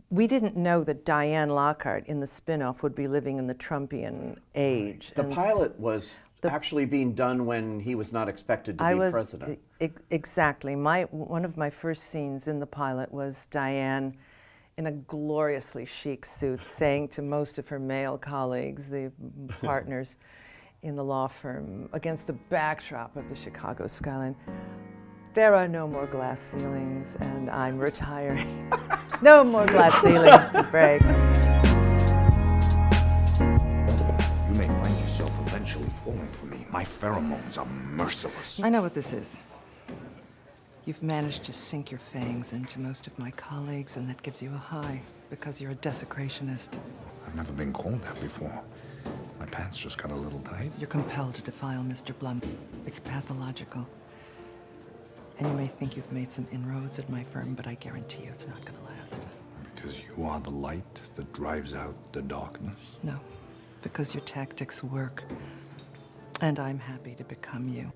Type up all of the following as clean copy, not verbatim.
we didn't know that Diane Lockhart in the spin-off would be living in the Trumpian age. The pilot was actually being done when he was not expected to be president. Exactly. One of my first scenes in the pilot was Diane in a gloriously chic suit saying to most of her male colleagues, the partners in the law firm, against the backdrop of the Chicago skyline, "There are no more glass ceilings and I'm retiring." No more glass ceilings to break. You may find yourself eventually falling for me. My pheromones are merciless. I know what this is. You've managed to sink your fangs into most of my colleagues, and that gives you a high because you're a desecrationist. I've never been called that before. My pants just got a little tight. You're compelled to defile Mr. Blum. It's pathological. And you may think you've made some inroads at my firm, but I guarantee you it's not going to last. Because you are the light that drives out the darkness? No, because your tactics work. And I'm happy to become you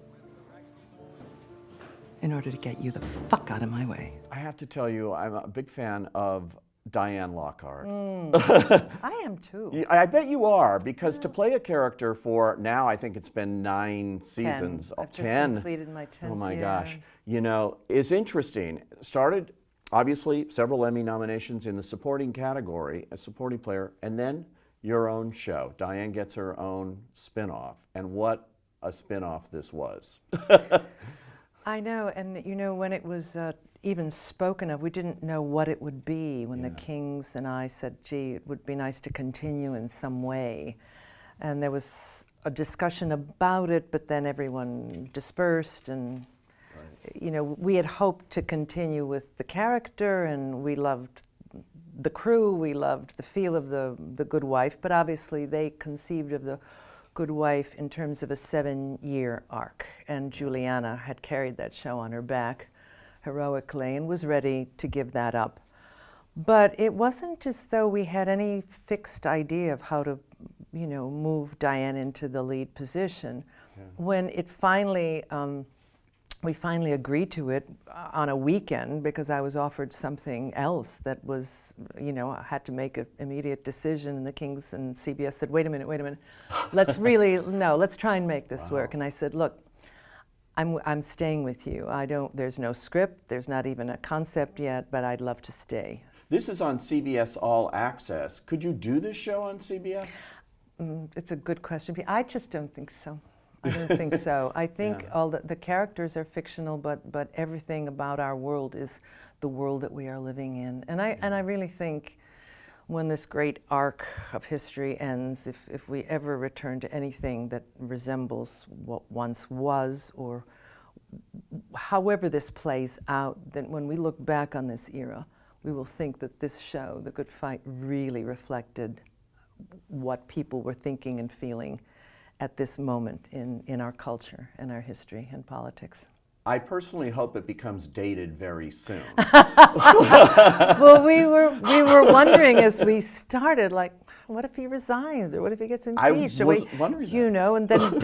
in order to get you the fuck out of my way. I have to tell you, I'm a big fan of Diane Lockhart. I am too. I bet you are, because to play a character for, now I think it's been 9 seasons. 10. I've just 10. completed my 10th Oh my year. gosh. You know, is interesting. Started, obviously, several Emmy nominations in the supporting category, a supporting player, and then your own show. Diane gets her own spin-off, and what a spin-off this was. I know, and you know, when it was even spoken of, we didn't know what it would be when the Kings and I said, gee, it would be nice to continue in some way. And there was a discussion about it, but then everyone dispersed, and you know, we had hoped to continue with the character, and we loved the crew, we loved the feel of the Good Wife, but obviously they conceived of the Good Wife in terms of a 7-year arc, and Juliana had carried that show on her back heroically and was ready to give that up. But it wasn't as though we had any fixed idea of how to, you know, move Diane into the lead position. When it finally, we finally agreed to it on a weekend, because I was offered something else that was, you know, I had to make an immediate decision, and the Kings and CBS said, wait a minute, let's really, no, let's try and make this work. And I said, look, I'm staying with you. There's no script, there's not even a concept yet, but I'd love to stay. This is on CBS All Access. Could you do this show on CBS? It's a good question. I just don't think so. I don't think so. I think all the characters are fictional, but everything about our world is the world that we are living in. And I really think when this great arc of history ends, if we ever return to anything that resembles what once was, or however this plays out, then when we look back on this era, we will think that this show, The Good Fight, really reflected what people were thinking and feeling at this moment in our culture and our history and politics. I personally hope it becomes dated very soon. Well, we were wondering as we started, like, what if he resigns, or what if he gets impeached? I was wondering you that. know, and then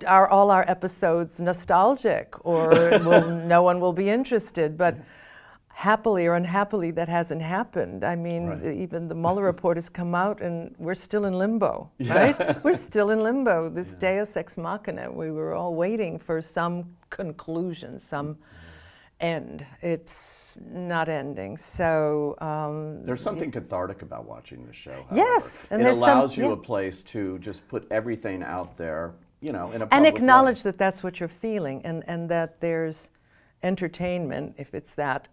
are all our episodes nostalgic, or no one will be interested? But happily or unhappily, that hasn't happened. I mean, even the Mueller report has come out, and we're still in limbo, right? We're still in limbo. This Deus ex machina, we were all waiting for some conclusion, some end. It's not ending. So there's something cathartic about watching the show. However. Yes, and it there's allows you a place to just put everything out there, you know, in a public and acknowledge way. that that's what you're feeling, and that there's entertainment, if it's that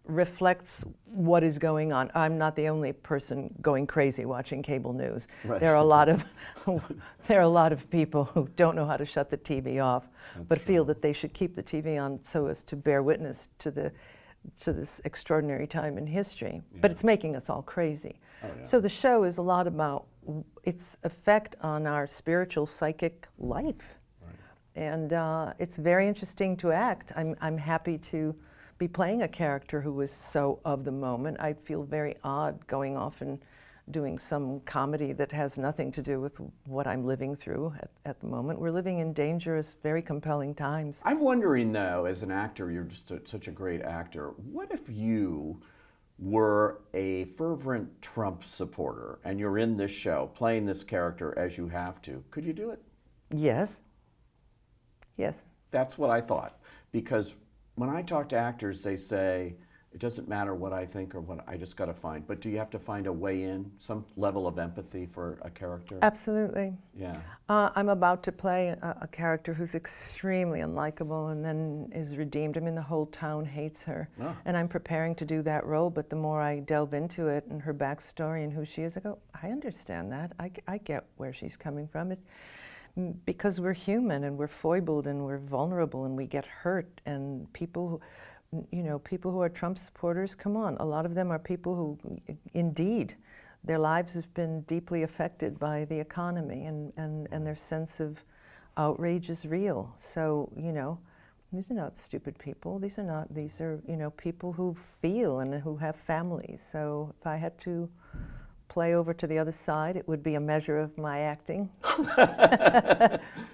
reflects what is going on. I'm not the only person going crazy watching cable news. Right. There are a lot of people who don't know how to shut the TV off, but feel that they should keep the TV on so as to bear witness to this extraordinary time in history. But it's making us all crazy. So the show is a lot about its effect on our spiritual, psychic life. And it's very interesting to act. I'm happy to be playing a character who is so of the moment. I feel very odd going off and doing some comedy that has nothing to do with what I'm living through at the moment. We're living in dangerous, very compelling times. I'm wondering, though, as an actor, you're just such a great actor, what if you were a fervent Trump supporter and you're in this show playing this character as you have to, could you do it? Yes. Yes. That's what I thought. Because when I talk to actors, they say, it doesn't matter what I think or what I just got to find. But do you have to find a way in, some level of empathy for a character? Absolutely. Yeah. I'm about to play a character who's extremely unlikable and then is redeemed. I mean, the whole town hates her. Oh. And I'm preparing to do that role, but the more I delve into it and her backstory and who she is, I go, I understand that. I get where she's coming from. Because we're human and we're foibled and we're vulnerable and we get hurt, and people who are Trump supporters, come on, a lot of them are people who, indeed, their lives have been deeply affected by the economy, and their sense of outrage is real. So, these are not stupid people. These are people who feel and who have families. So if I had to play over to the other side, it would be a measure of my acting.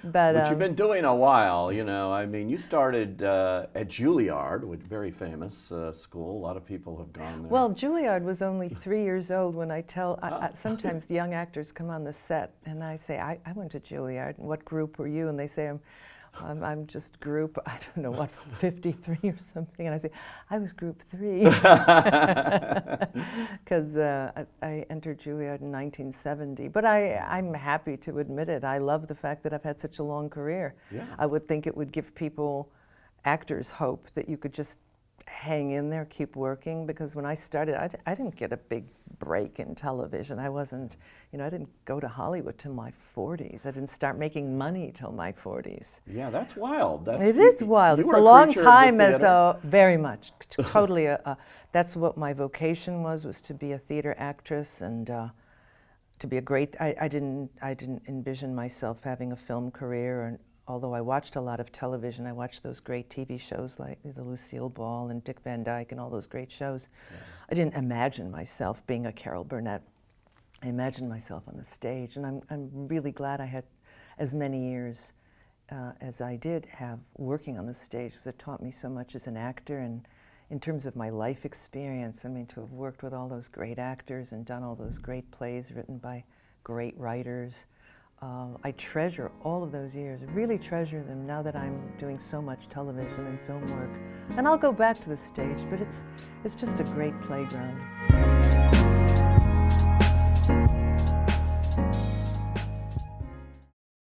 But you've been doing a while, I mean, you started at Juilliard, which very famous school. A lot of people have gone there. Well, Juilliard was only 3 years old when I tell, sometimes young actors come on the set and I say, I went to Juilliard. What group were you? And they say, I'm just group, I don't know what, 53 or something. And I say, I was group 3. Because I entered Juilliard in 1970. But I'm happy to admit it. I love the fact that I've had such a long career. Yeah. I would think it would give actors hope that you could just hang in there, keep working, because when I started, I didn't get a big break in television. I wasn't, I didn't go to Hollywood till my 40s. I didn't start making money till my 40s. Yeah, that's wild. It is wild. It's a long time as very much, totally. That's what my vocation was to be a theater actress and to be a great. I didn't envision myself having a film career, although I watched a lot of television. I watched those great TV shows like the Lucille Ball and Dick Van Dyke and all those great shows. Yeah. I didn't imagine myself being a Carol Burnett. I imagined myself on the stage, and I'm really glad I had as many years as I did have working on the stage, because it taught me so much as an actor, and in terms of my life experience. I mean, to have worked with all those great actors and done all those great plays written by great writers. I treasure all of those years, really treasure them now that I'm doing so much television and film work. And I'll go back to the stage, but it's just a great playground.